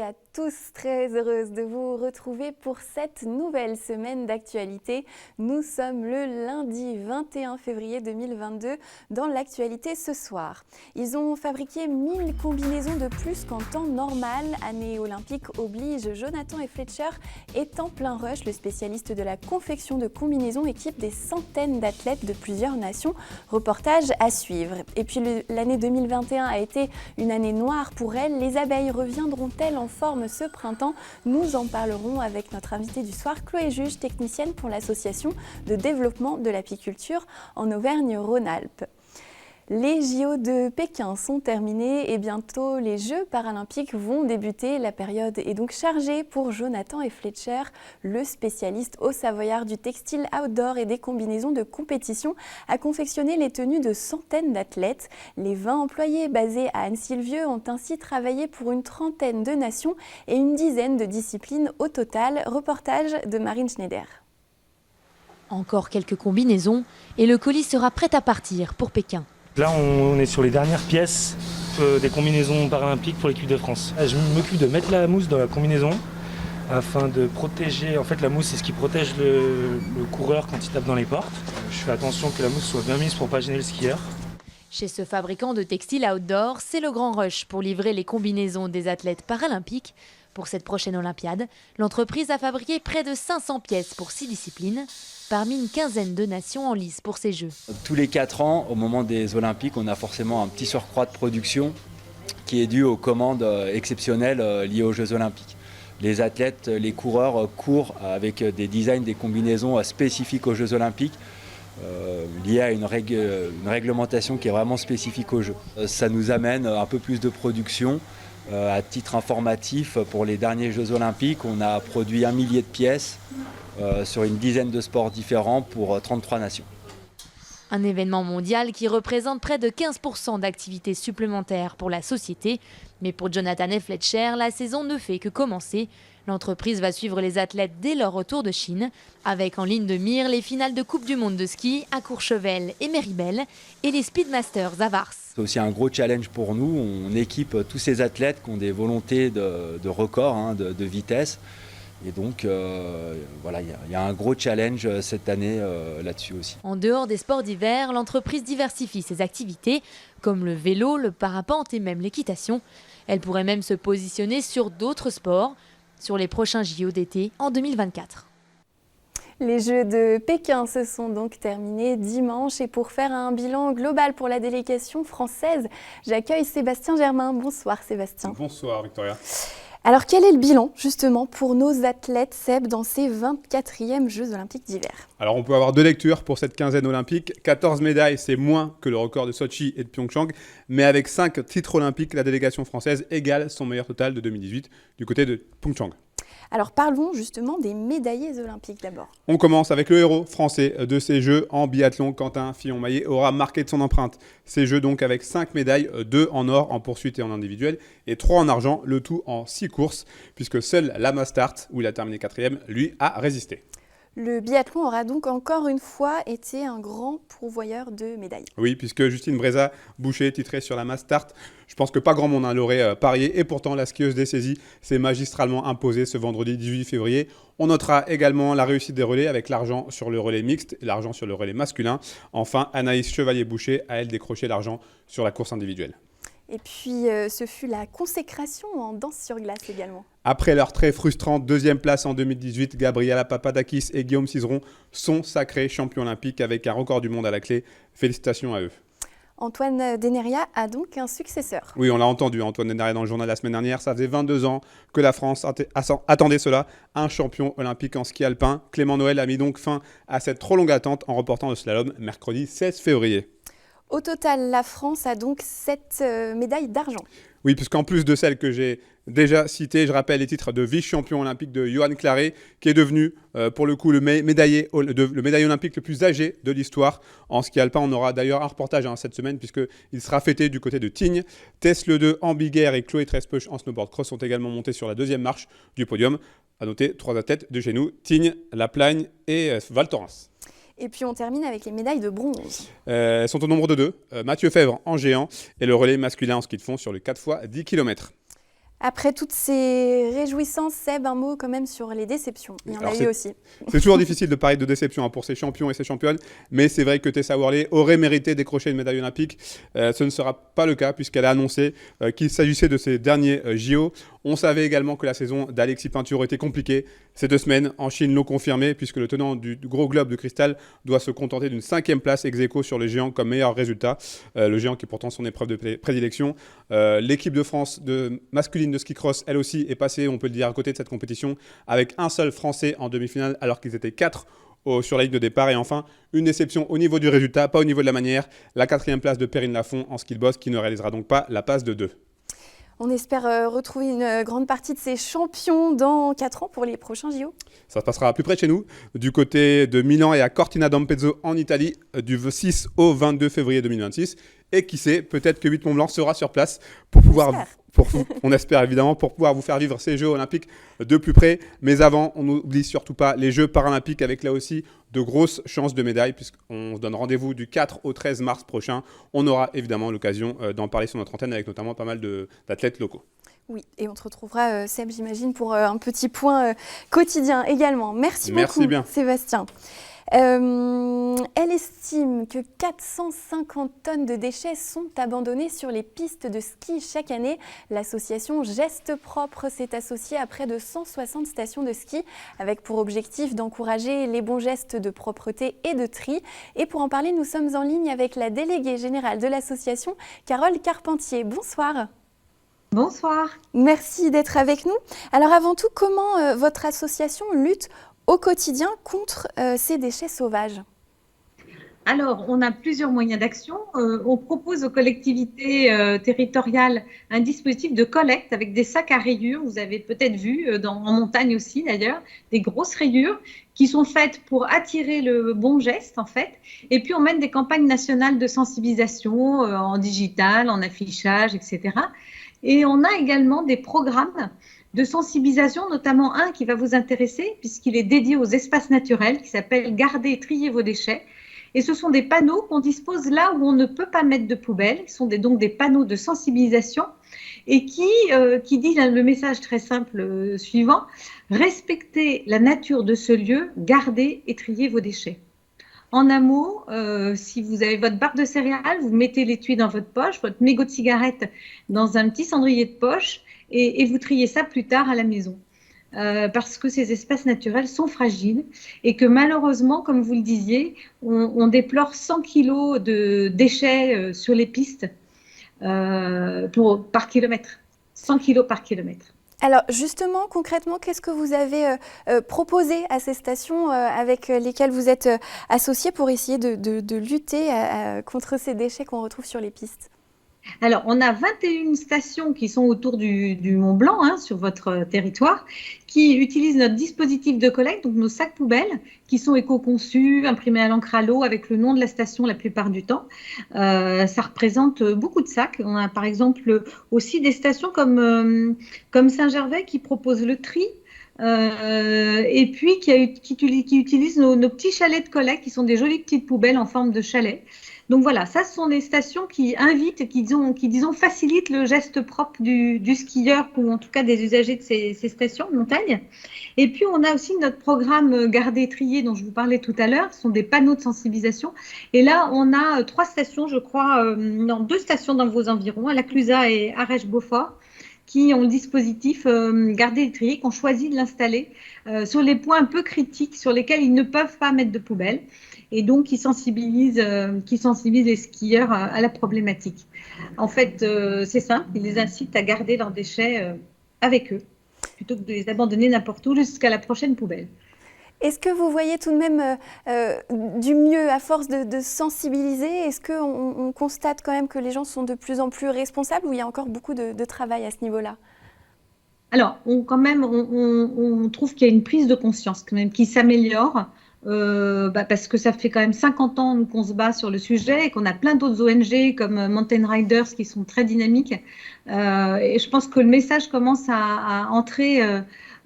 à tous, très heureuse de vous retrouver pour cette nouvelle semaine d'actualité. Nous sommes le lundi 21 février 2022 dans l'actualité ce soir. Ils ont fabriqué 1000 combinaisons de plus qu'en temps normal. Année olympique oblige, Jonathan et Fletcher est en plein rush. Le spécialiste de la confection de combinaisons équipe des centaines d'athlètes de plusieurs nations. Reportage à suivre. Et puis l'année 2021 a été une année noire pour elle. Les abeilles reviendront-elles en forme ce printemps? Nous en parlerons avec notre invitée du soir, Chloé Juge, technicienne pour l'association de développement de l'apiculture en Auvergne-Rhône-Alpes. Les JO de Pékin sont terminés et bientôt les Jeux paralympiques vont débuter. La période est donc chargée pour Jonathan et Fletcher, le spécialiste haut-savoyard du textile outdoor et des combinaisons de compétition, a confectionné les tenues de centaines d'athlètes. Les 20 employés basés à Annecy-le-Vieux ont ainsi travaillé pour une trentaine de nations et une dizaine de disciplines au total. Reportage de Marine Schneider. Encore quelques combinaisons et le colis sera prêt à partir pour Pékin. Là, on est sur les dernières pièces des combinaisons paralympiques pour l'équipe de France. Je m'occupe de mettre la mousse dans la combinaison afin de protéger. En fait, la mousse, c'est ce qui protège le coureur quand il tape dans les portes. Je fais attention que la mousse soit bien mise pour ne pas gêner le skieur. Chez ce fabricant de textiles outdoor, c'est le grand rush pour livrer les combinaisons des athlètes paralympiques. Pour cette prochaine Olympiade, l'entreprise a fabriqué près de 500 pièces pour 6 disciplines, parmi une quinzaine de nations en lice pour ces Jeux. Tous les 4 ans, au moment des Olympiques, on a forcément un petit surcroît de production qui est dû aux commandes exceptionnelles liées aux Jeux Olympiques. Les athlètes, les coureurs courent avec des designs, des combinaisons spécifiques aux Jeux Olympiques, liées à une réglementation qui est vraiment spécifique aux Jeux. Ça nous amène un peu plus de production. À titre informatif, pour les derniers Jeux Olympiques, on a produit 1 millier de pièces sur une dizaine de sports différents pour 33 nations. Un événement mondial qui représente près de 15% d'activité supplémentaire pour la société. Mais pour Jonathan et Fletcher, la saison ne fait que commencer. L'entreprise va suivre les athlètes dès leur retour de Chine, avec en ligne de mire les finales de Coupe du Monde de ski à Courchevel et Méribel et les Speedmasters à Vars. C'est aussi un gros challenge pour nous. On équipe tous ces athlètes qui ont des volontés de record, de vitesse. Et donc, voilà, il y a un gros challenge cette année là-dessus aussi. En dehors des sports d'hiver, l'entreprise diversifie ses activités, comme le vélo, le parapente et même l'équitation. Elle pourrait même se positionner sur d'autres sports, sur les prochains JO d'été en 2024. Les Jeux de Pékin se sont donc terminés dimanche et pour faire un bilan global pour la délégation française, j'accueille Sébastien Germain. Bonsoir Sébastien. Bonsoir Victoria. Alors quel est le bilan justement pour nos athlètes, Seb, dans ces 24e Jeux Olympiques d'hiver? Alors on peut avoir 2 lectures pour cette quinzaine olympique. 14 médailles, c'est moins que le record de Sochi et de Pyeongchang, mais avec 5 titres olympiques, la délégation française égale son meilleur total de 2018 du côté de Pyeongchang. Alors parlons justement des médaillés olympiques d'abord. On commence avec le héros français de ces Jeux en biathlon. Quentin Fillon-Maillet aura marqué de son empreinte ces Jeux donc avec 5 médailles, 2 en or en poursuite et en individuel et 3 en argent, le tout en 6 courses, puisque seul la mass start, où il a terminé 4e, lui a résisté. Le biathlon aura donc encore une fois été un grand pourvoyeur de médailles. Oui, puisque Justine Brézat-Boucher titrée sur la mass start, je pense que pas grand monde l'aurait parié. Et pourtant, la skieuse des saisies s'est magistralement imposée ce vendredi 18 février. On notera également la réussite des relais avec l'argent sur le relais mixte et l'argent sur le relais masculin. Enfin, Anaïs Chevalier-Boucher a, elle, décroché l'argent sur la course individuelle. Et puis, ce fut la consécration en danse sur glace également. Après leur très frustrante 2e place en 2018, Gabriela Papadakis et Guillaume Cizeron sont sacrés champions olympiques avec un record du monde à la clé. Félicitations à eux. Antoine Deneria a donc un successeur. Oui, on l'a entendu, Antoine Deneria dans le journal la semaine dernière. Ça faisait 22 ans que la France attendait cela. Un champion olympique en ski alpin. Clément Noël a mis donc fin à cette trop longue attente en reportant le slalom mercredi 16 février. Au total, la France a donc 7 médailles d'argent. Oui, puisqu'en plus de celles que j'ai déjà citées, je rappelle les titres de vice-champion olympique de Johan Claret, qui est devenu, pour le coup, le médaillé olympique le plus âgé de l'histoire en ski alpin. On aura d'ailleurs un reportage cette semaine, puisqu'il sera fêté du côté de Tignes. Tess Le Deux en big air et Chloé Trespeuch en snowboard cross sont également montés sur la 2e marche du podium. À noter 3 athlètes de chez nous, Tignes, La Plagne et Val Thorens. Et puis on termine avec les médailles de bronze. Elles sont au nombre de 2. Mathieu Fèvre en géant et le relais masculin en ski de fond sur le 4 x 10 km. Après toutes ces réjouissances, Seb, un mot quand même sur les déceptions. Il y en a eu aussi. C'est toujours difficile de parler de déception pour ces champions et ces championnes, mais c'est vrai que Tessa Worley aurait mérité de décrocher une médaille olympique. Ce ne sera pas le cas puisqu'elle a annoncé qu'il s'agissait de ses derniers JO. On savait également que la saison d'Alexis Pinturo était compliquée. Ces 2 semaines en Chine l'ont confirmé puisque le tenant du gros globe de cristal doit se contenter d'une 5e place ex aequo sur le géant comme meilleur résultat. Le géant qui est pourtant son épreuve de prédilection. L'équipe de France masculine de ski cross, elle aussi, est passée, on peut le dire, à côté de cette compétition avec un seul Français en demi-finale alors qu'ils étaient 4 sur la ligne de départ. Et enfin, une déception au niveau du résultat, pas au niveau de la manière. La 4e place de Perrine Lafont en ski boss qui ne réalisera donc pas la passe de 2. On espère retrouver une grande partie de ces champions dans 4 ans pour les prochains JO. Ça se passera plus près de chez nous, du côté de Milan et à Cortina d'Ampezzo en Italie, du 6 au 22 février 2026. Et qui sait, peut-être que 8 Mont Blanc sera sur place pour pouvoir, on espère évidemment, pour pouvoir vous faire vivre ces Jeux olympiques de plus près. Mais avant, on n'oublie surtout pas les Jeux paralympiques avec là aussi de grosses chances de médailles puisqu'on se donne rendez-vous du 4 au 13 mars prochain. On aura évidemment l'occasion d'en parler sur notre antenne avec notamment pas mal d'athlètes locaux. Oui, et on te retrouvera, Seb, j'imagine, pour un petit point quotidien également. Merci beaucoup, bien. Sébastien. Elle estime que 450 tonnes de déchets sont abandonnés sur les pistes de ski chaque année. L'association Gestes Propres s'est associée à près de 160 stations de ski avec pour objectif d'encourager les bons gestes de propreté et de tri. Et pour en parler, nous sommes en ligne avec la déléguée générale de l'association, Carole Carpentier. Bonsoir. Bonsoir. Merci d'être avec nous. Alors avant tout, comment votre association lutte au quotidien contre ces déchets sauvages? Alors, on a plusieurs moyens d'action. On propose aux collectivités territoriales un dispositif de collecte avec des sacs à rayures. Vous avez peut-être vu en montagne aussi d'ailleurs, des grosses rayures qui sont faites pour attirer le bon geste en fait. Et puis on mène des campagnes nationales de sensibilisation en digital, en affichage, etc. Et on a également des programmes de sensibilisation, notamment un qui va vous intéresser puisqu'il est dédié aux espaces naturels qui s'appelle « Gardez et triez vos déchets ». Et ce sont des panneaux qu'on dispose là où on ne peut pas mettre de poubelle. Ce sont donc des panneaux de sensibilisation et qui dit le message très simple suivant: respectez la nature de ce lieu, gardez et triez vos déchets. En un mot, si vous avez votre barre de céréales, vous mettez l'étui dans votre poche, votre mégot de cigarette dans un petit cendrier de poche et vous triez ça plus tard à la maison. Parce que ces espaces naturels sont fragiles et que malheureusement, comme vous le disiez, on déplore 100 kilos de déchets sur les pistes par kilomètre. 100 kilos par kilomètre. Alors justement, concrètement, qu'est-ce que vous avez proposé à ces stations avec lesquelles vous êtes associés pour essayer de lutter contre ces déchets qu'on retrouve sur les pistes ? Alors, on a 21 stations qui sont autour du Mont Blanc, sur votre territoire, qui utilisent notre dispositif de collecte, donc nos sacs poubelles, qui sont éco-conçus, imprimés à l'encre à l'eau avec le nom de la station la plupart du temps. Ça représente beaucoup de sacs. On a par exemple aussi des stations comme Saint-Gervais qui proposent le tri. Et puis qui utilisent nos petits chalets de collecte qui sont des jolies petites poubelles en forme de chalet. Donc voilà, ça ce sont des stations qui invitent, qui disons facilitent le geste propre du skieur ou en tout cas des usagers de ces stations de montagne. Et puis on a aussi notre programme Garder et trier dont je vous parlais tout à l'heure. Ce sont des panneaux de sensibilisation. Et là on a 3 stations, je crois, 2 stations dans vos environs, à La Clusaz et Arèche-Beaufort, qui ont le dispositif Garder et trier, qui ont choisi de l'installer sur les points un peu critiques sur lesquels ils ne peuvent pas mettre de poubelle. Et donc qui sensibilisent les skieurs à la problématique. En fait, c'est simple, ils les incitent à garder leurs déchets avec eux, plutôt que de les abandonner n'importe où jusqu'à la prochaine poubelle. Est-ce que vous voyez tout de même du mieux à force de sensibiliser? Est-ce qu'on constate quand même que les gens sont de plus en plus responsables ou il y a encore beaucoup de travail à ce niveau-là? Alors, on trouve qu'il y a une prise de conscience quand même qui s'améliore. Parce que ça fait quand même 50 ans qu'on se bat sur le sujet et qu'on a plein d'autres ONG comme Mountain Riders qui sont très dynamiques. Et je pense que le message commence à entrer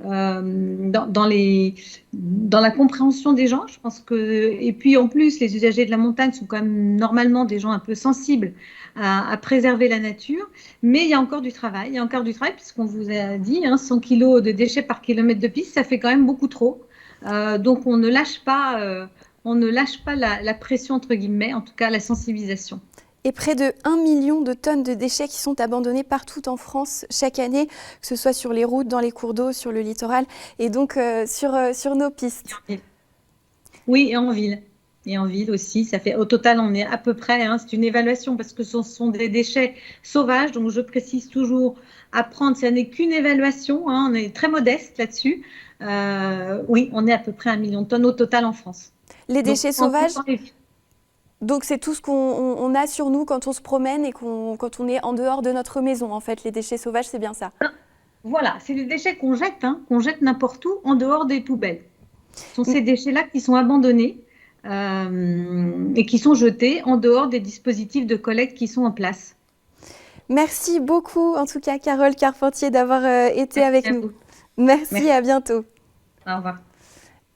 dans la compréhension des gens. Je pense et puis en plus, les usagers de la montagne sont quand même normalement des gens un peu sensibles à préserver la nature, mais il y a encore du travail. Puisqu'on vous a dit, 100 kg de déchets par kilomètre de piste, ça fait quand même beaucoup trop. Donc on ne lâche pas la pression, entre guillemets, en tout cas la sensibilisation. Et près de 1 million de tonnes de déchets qui sont abandonnés partout en France chaque année, que ce soit sur les routes, dans les cours d'eau, sur le littoral et donc sur nos pistes. Oui, et en ville. Et en ville aussi, ça fait au total, on est à peu près, c'est une évaluation parce que ce sont des déchets sauvages, donc je précise toujours à prendre, ça n'est qu'une évaluation, on est très modeste là-dessus. Oui, on est à peu près 1 million de tonnes au total en France. Les déchets sauvages, donc c'est tout ce qu'on a sur nous quand on se promène et quand on est en dehors de notre maison, en fait. Les déchets sauvages, c'est bien ça. Voilà, c'est des déchets qu'on jette n'importe où en dehors des poubelles. Ce sont ces déchets-là qui sont abandonnés et qui sont jetés en dehors des dispositifs de collecte qui sont en place. Merci beaucoup, en tout cas, Carole Carpentier, d'avoir été avec nous. Merci, à bientôt. Au revoir.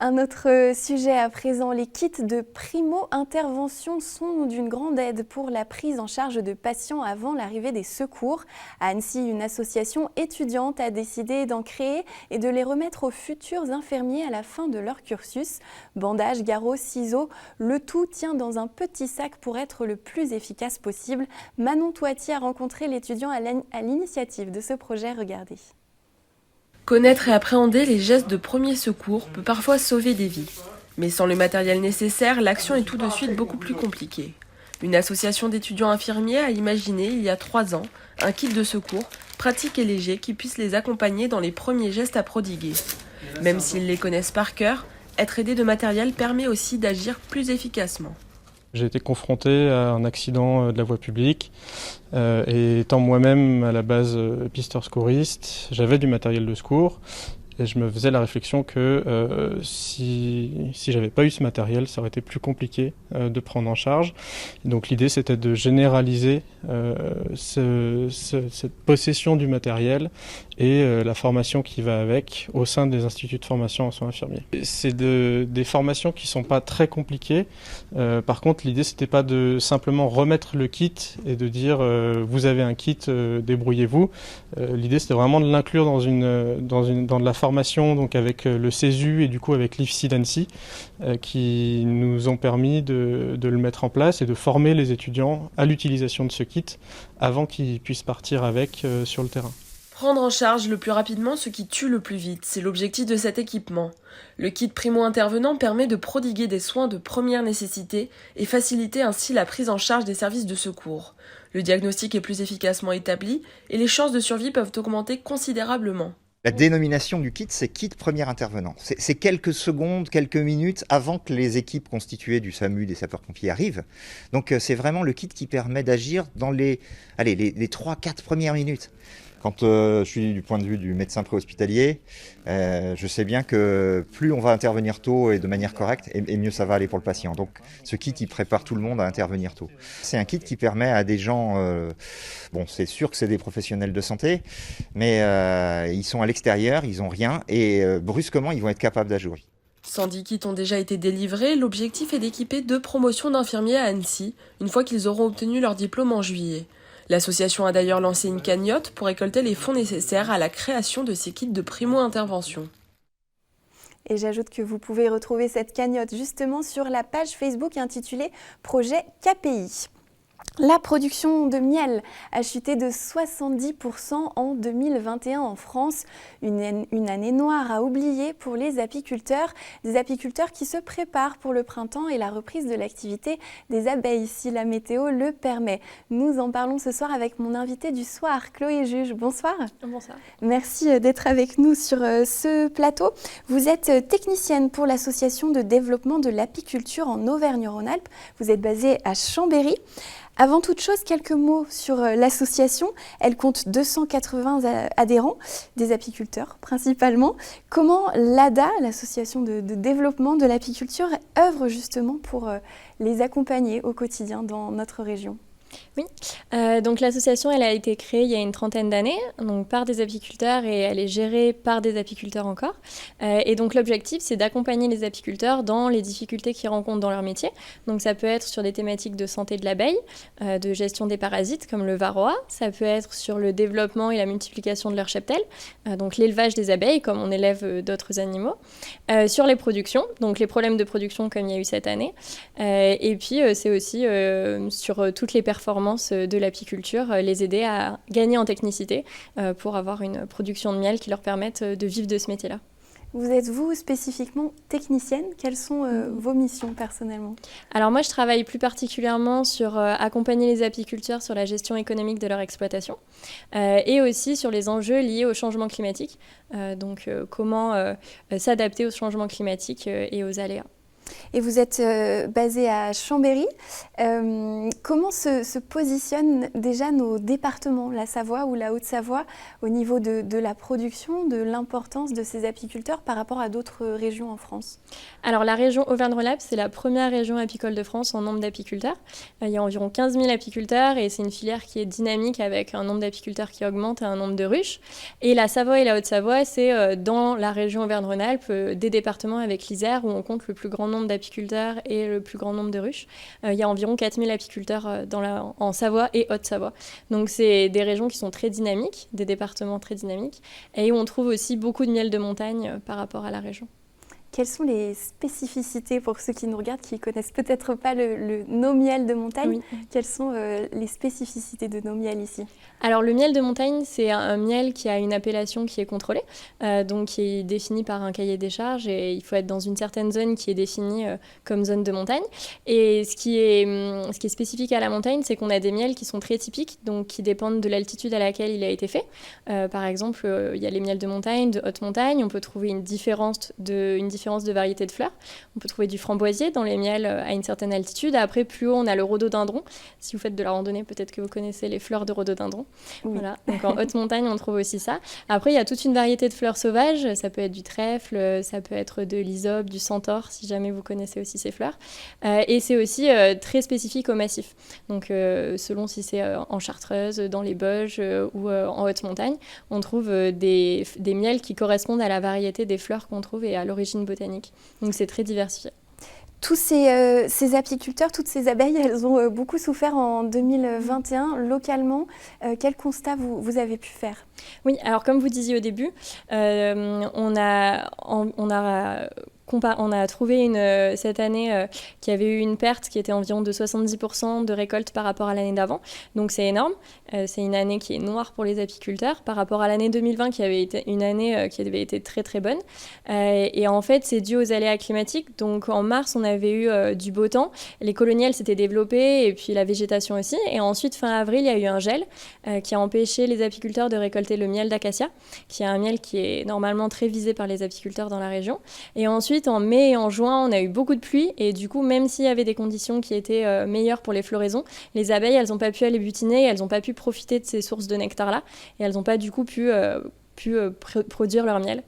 Un autre sujet à présent, les kits de primo-intervention sont d'une grande aide pour la prise en charge de patients avant l'arrivée des secours. À Annecy, une association étudiante a décidé d'en créer et de les remettre aux futurs infirmiers à la fin de leur cursus. Bandages, garrots, ciseaux, le tout tient dans un petit sac pour être le plus efficace possible. Manon Toiti a rencontré l'étudiant à l'initiative de ce projet. Regardez. Connaître et appréhender les gestes de premier secours peut parfois sauver des vies. Mais sans le matériel nécessaire, l'action est tout de suite beaucoup plus compliquée. Une association d'étudiants infirmiers a imaginé, il y a 3 ans, un kit de secours, pratique et léger, qui puisse les accompagner dans les premiers gestes à prodiguer. Même s'ils les connaissent par cœur, être aidé de matériel permet aussi d'agir plus efficacement. J'ai été confronté à un accident de la voie publique et étant moi-même à la base pisteur secouriste, j'avais du matériel de secours et je me faisais la réflexion que si j'avais pas eu ce matériel, ça aurait été plus compliqué de prendre en charge. Et donc l'idée c'était de généraliser cette possession du matériel et la formation qui va avec au sein des instituts de formation en soins infirmiers. C'est des formations qui sont pas très compliquées. Par contre, l'idée c'était pas de simplement remettre le kit et de dire vous avez un kit, débrouillez-vous. L'idée c'était vraiment de l'inclure dans de la formation, donc avec le CESU et du coup avec l'IFSI d'Annecy, qui nous ont permis de le mettre en place et de former les étudiants à l'utilisation de ce kit avant qu'ils puissent partir avec sur le terrain. Prendre en charge le plus rapidement ce qui tue le plus vite, c'est l'objectif de cet équipement. Le kit primo-intervenant permet de prodiguer des soins de première nécessité et faciliter ainsi la prise en charge des services de secours. Le diagnostic est plus efficacement établi et les chances de survie peuvent augmenter considérablement. La dénomination du kit, c'est kit premier intervenant. C'est quelques secondes, quelques minutes avant que les équipes constituées du SAMU, des sapeurs-pompiers arrivent. Donc c'est vraiment le kit qui permet d'agir dans les 3-4 premières minutes. Quand je suis du point de vue du médecin préhospitalier, je sais bien que plus on va intervenir tôt et de manière correcte, et mieux ça va aller pour le patient. Donc ce kit, il prépare tout le monde à intervenir tôt. C'est un kit qui permet à des gens, c'est sûr que c'est des professionnels de santé, mais ils sont à l'extérieur, ils n'ont rien, et brusquement, ils vont être capables d'agir. 110 kits ont déjà été délivrés. L'objectif est d'équiper 2 promotions d'infirmiers à Annecy, une fois qu'ils auront obtenu leur diplôme en juillet. L'association a d'ailleurs lancé une cagnotte pour récolter les fonds nécessaires à la création de ces kits de primo-intervention. Et j'ajoute que vous pouvez retrouver cette cagnotte justement sur la page Facebook intitulée Projet KPI. La production de miel a chuté de 70% en 2021 en France. Une année noire à oublier pour les apiculteurs. Des apiculteurs qui se préparent pour le printemps et la reprise de l'activité des abeilles, si la météo le permet. Nous en parlons ce soir avec mon invité du soir, Chloé Juge. Bonsoir. Bonsoir. Merci d'être avec nous sur ce plateau. Vous êtes technicienne pour l'association de développement de l'apiculture en Auvergne-Rhône-Alpes. Vous êtes basée à Chambéry. Avant toute chose, quelques mots sur l'association. Elle compte 280 adhérents, des apiculteurs principalement. Comment l'ADA, l'association de développement de l'apiculture, œuvre justement pour les accompagner au quotidien dans notre région ? Oui, donc l'association, elle a été créée il y a une trentaine d'années, donc par des apiculteurs et elle est gérée par des apiculteurs encore. Et donc l'objectif, c'est d'accompagner les apiculteurs dans les difficultés qu'ils rencontrent dans leur métier. Donc ça peut être sur des thématiques de santé de l'abeille, de gestion des parasites comme le varroa. Ça peut être sur le développement et la multiplication de leur cheptel, donc l'élevage des abeilles comme on élève d'autres animaux. Sur les productions, donc les problèmes de production comme il y a eu cette année. Et puis c'est aussi sur toutes les performances de l'apiculture, les aider à gagner en technicité pour avoir une production de miel qui leur permette de vivre de ce métier-là. Vous êtes, vous, spécifiquement technicienne. Quelles sont vos missions personnellement ? Alors moi, je travaille plus particulièrement sur accompagner les apiculteurs sur la gestion économique de leur exploitation et aussi sur les enjeux liés au changement climatique. Donc comment s'adapter au changement climatique et aux aléas. Et vous êtes basé à Chambéry. Comment se positionnent déjà nos départements, la Savoie ou la Haute-Savoie, au niveau de la production, de l'importance de ces apiculteurs par rapport à d'autres régions en France ? Alors la région Auvergne-Rhône-Alpes, c'est la première région apicole de France en nombre d'apiculteurs. Il y a environ 15 000 apiculteurs et c'est une filière qui est dynamique avec un nombre d'apiculteurs qui augmente et un nombre de ruches. Et la Savoie et la Haute-Savoie, c'est dans la région Auvergne-Rhône-Alpes des départements avec l'Isère où on compte le plus grand nombre d'apiculteurs et le plus grand nombre de ruches. Il y a environ 4000 apiculteurs en Savoie et Haute-Savoie. Donc c'est des régions qui sont très dynamiques, des départements très dynamiques, et où on trouve aussi beaucoup de miel de montagne par rapport à la région. Quelles sont les spécificités pour ceux qui nous regardent, qui ne connaissent peut-être pas nos miels de montagne ? Oui. Quelles sont les spécificités de nos miels ici ? Alors le miel de montagne, c'est un miel qui a une appellation qui est contrôlée, donc qui est définie par un cahier des charges et il faut être dans une certaine zone qui est définie comme zone de montagne. Et ce qui est spécifique à la montagne, c'est qu'on a des miels qui sont très typiques, donc qui dépendent de l'altitude à laquelle il a été fait. Par exemple, il y a les miels de montagne, de haute montagne, on peut trouver une différence de variété de fleurs. On peut trouver du framboisier dans les miels à une certaine altitude. Après, plus haut, on a le rhododendron. Si vous faites de la randonnée, peut-être que vous connaissez les fleurs de rhododendron. Oui. Voilà. Donc en haute montagne, on trouve aussi ça. Après, il y a toute une variété de fleurs sauvages. Ça peut être du trèfle, ça peut être de l'hysope, du centaure, si jamais vous connaissez aussi ces fleurs. Et c'est aussi très spécifique au massif. Donc selon si c'est en Chartreuse, dans les Bauges ou en haute montagne, on trouve des miels qui correspondent à la variété des fleurs qu'on trouve et à l'origine botanique. Donc c'est très diversifié. Tous ces apiculteurs, toutes ces abeilles, elles ont beaucoup souffert en 2021 localement. Quel constat vous avez pu faire ? Oui, alors comme vous disiez au début, on a trouvé cette année qu'il y avait eu une perte qui était environ de 70% de récolte par rapport à l'année d'avant. Donc c'est énorme. C'est une année qui est noire pour les apiculteurs par rapport à l'année 2020 qui avait été une année qui avait été très très bonne. Et en fait, c'est dû aux aléas climatiques. Donc en mars, on avait eu du beau temps. Les colonies s'étaient développées et puis la végétation aussi. Et ensuite, fin avril, il y a eu un gel qui a empêché les apiculteurs de récolter le miel d'acacia, qui est un miel qui est normalement très visé par les apiculteurs dans la région. Et ensuite, en mai et en juin, on a eu beaucoup de pluie et du coup, même s'il y avait des conditions qui étaient meilleures pour les floraisons, les abeilles, elles n'ont pas pu aller butiner, elles n'ont pas pu profiter de ces sources de nectar-là et elles n'ont pas du coup pu produire leur miel.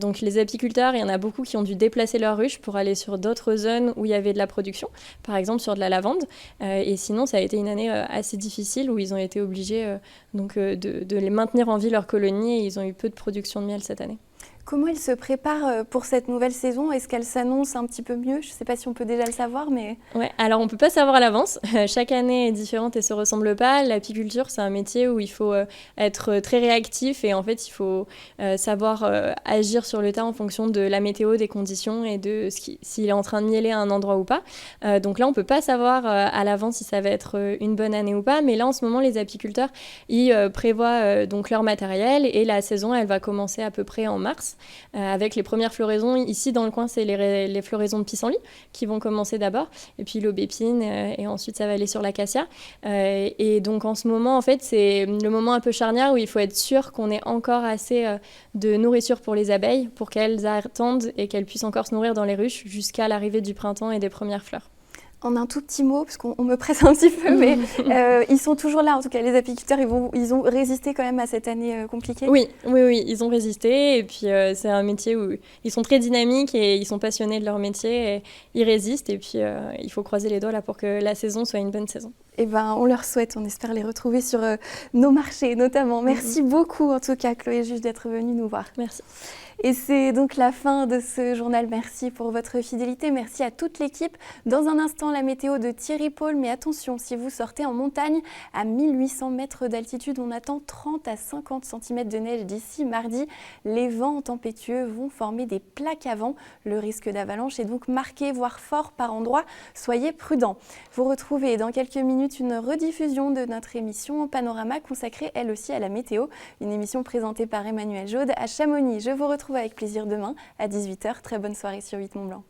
Donc les apiculteurs, il y en a beaucoup qui ont dû déplacer leurs ruches pour aller sur d'autres zones où il y avait de la production, par exemple sur de la lavande. Et sinon, ça a été une année assez difficile où ils ont été obligés de les maintenir en vie, leurs colonies, et ils ont eu peu de production de miel cette année. Comment ils se préparent pour cette nouvelle saison ? Est-ce qu'elle s'annonce un petit peu mieux ? Je ne sais pas si on peut déjà le savoir, mais... Ouais, alors on ne peut pas savoir à l'avance. Chaque année est différente et ne se ressemble pas. L'apiculture, c'est un métier où il faut être très réactif et en fait, il faut savoir agir sur le tas en fonction de la météo, des conditions et de s'il est en train de mieler à un endroit ou pas. Donc là, on ne peut pas savoir à l'avance si ça va être une bonne année ou pas. Mais là, en ce moment, les apiculteurs, ils prévoient donc leur matériel et la saison, elle va commencer à peu près en mars. Avec les premières floraisons. Ici, dans le coin, c'est les floraisons de pissenlit qui vont commencer d'abord, et puis l'aubépine, et ensuite, ça va aller sur l'acacia. Et donc, en ce moment, en fait, c'est le moment un peu charnière où il faut être sûr qu'on ait encore assez de nourriture pour les abeilles pour qu'elles attendent et qu'elles puissent encore se nourrir dans les ruches jusqu'à l'arrivée du printemps et des premières fleurs. En un tout petit mot, parce qu'on me presse un petit peu, mais ils sont toujours là, en tout cas, les apiculteurs, ils ont résisté quand même à cette année compliquée. Oui, ils ont résisté, et puis c'est un métier où ils sont très dynamiques et ils sont passionnés de leur métier, et ils résistent, et puis il faut croiser les doigts là pour que la saison soit une bonne saison. Eh ben, on leur souhaite, on espère les retrouver sur nos marchés notamment. Merci beaucoup en tout cas Chloé Juge d'être venue nous voir. Merci. Et c'est donc la fin de ce journal. Merci pour votre fidélité. Merci à toute l'équipe. Dans un instant, la météo de Thierry Paul. Mais attention, si vous sortez en montagne à 1800 mètres d'altitude, on attend 30 à 50 cm de neige d'ici mardi. Les vents tempétueux vont former des plaques à vent. Le risque d'avalanche est donc marqué, voire fort par endroits. Soyez prudents. Vous retrouvez dans quelques minutes une rediffusion de notre émission Panorama consacrée elle aussi à la météo. Une émission présentée par Emmanuel Jaude à Chamonix. Je vous retrouve avec plaisir demain à 18h. Très bonne soirée sur 8 Mont Blanc.